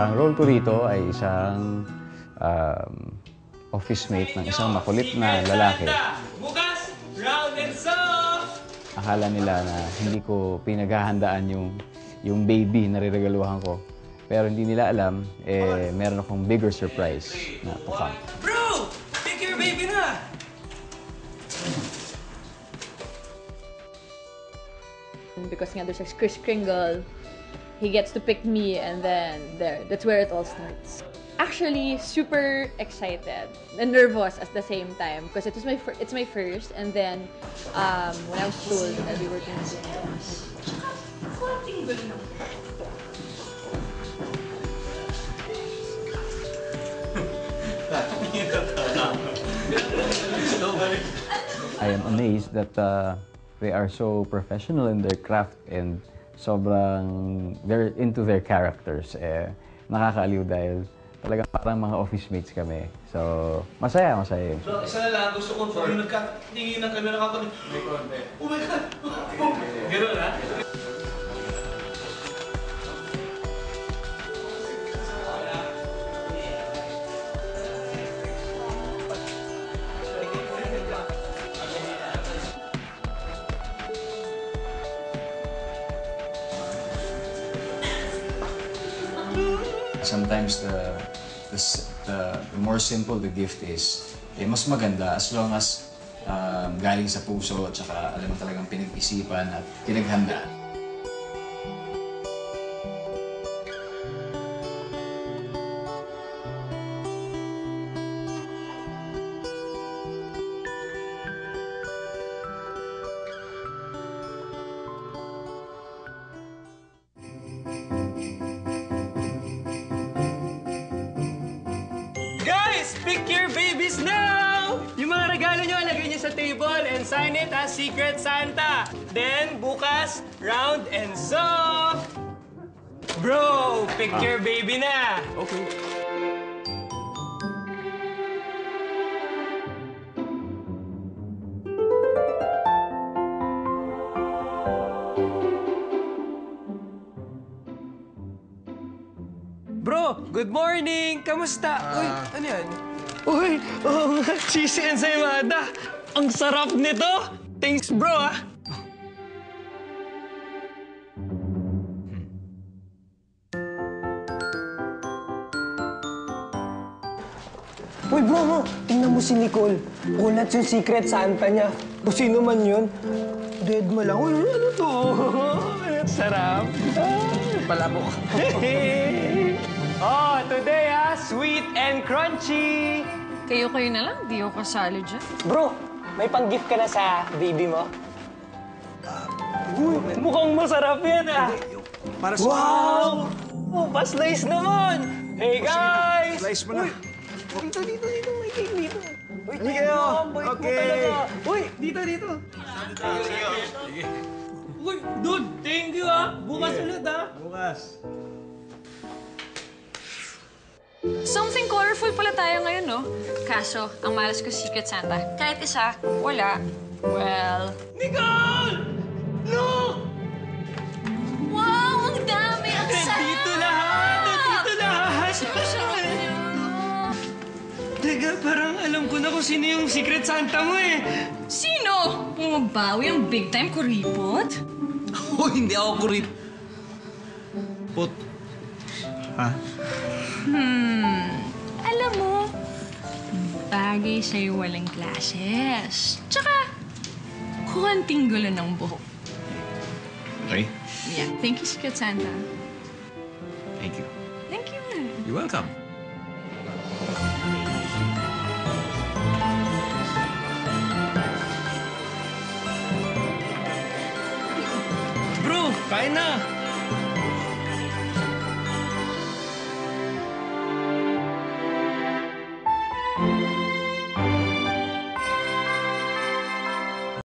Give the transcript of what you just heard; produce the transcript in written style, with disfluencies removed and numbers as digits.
Ang role ko rito ay isang office mate ng isang makulit na lalaki. Bukas, round and soft! Akala nila na hindi ko pinaghahandaan yung baby na riregaluhan ko. Pero hindi nila alam, meron akong bigger surprise na to come. Bro! Pick your baby na! Because nga there's a Kris Kringle, he gets to pick me, and then there, that's where it all starts. Actually, super excited and nervous at the same time because it's my first, and then when I was told that we were going to do I am amazed that they are so professional in their craft and sobrang they're into their characters. Nakakaaliw dahil talagang parang mga office mates kami. So, masaya yun. So, isa na lang, gusto kong yung nagkatingin ng camera ka may konti. Oh my God! Gano'n ha? Sometimes the more simple the gift is, mas maganda as long as galing sa puso at saka alam mo talagang pinag-isipan at pinaghandaan. Pick your babies now! Yung mga regalo nyo, lagay nyo sa table and sign it as Secret Santa. Then, bukas, round and soft! Bro, pick your baby na! Okay. Bro, good morning! Kamusta? Uy, ano yan? Uy, oo nga, cheesy ensaymada. Ang sarap nito! Thanks, bro, ah! Uy, bro, tingnan mo si Nicole. Ulat yung Secret Santa niya. Kung sino man yun, dead mo lang. Uy, ano to? Ang sarap. Palabok. Oh, today, sweet and crunchy! Kayo na lang, di ako kasali dyan. Bro, may pang-gift ka na sa baby mo? Uy, mukhang masarap yan, ah! Para sa... Wow! Oh, mas nice naman! Hey, guys! Slice mo na. Dito, may cake dito. Uy, Hindi kayo. Okay. Uy, dito. Uy, dude, thank you, ah! Bukas ulit, ah! Bukas. Something colorful pala tayo ngayon, no? Kaso, ang malas ko Secret Santa. Kahit isa, wala. Well... Nicole! Look! Wow! Ang dami! Ang sarap! Nandito lahat! Teka, parang alam ko na kung sino yung Secret Santa mo, eh. Sino? Bumabawi ang big-time kuripot? Oh, hindi ako kurip. Pot. Ha? Alam mo, bagay sa'yo walang classes. Tsaka, konting gulo ng buhok. Okay. Yeah, thank you, Secret Santa. Thank you. Thank you. You're welcome. Bro, kain na!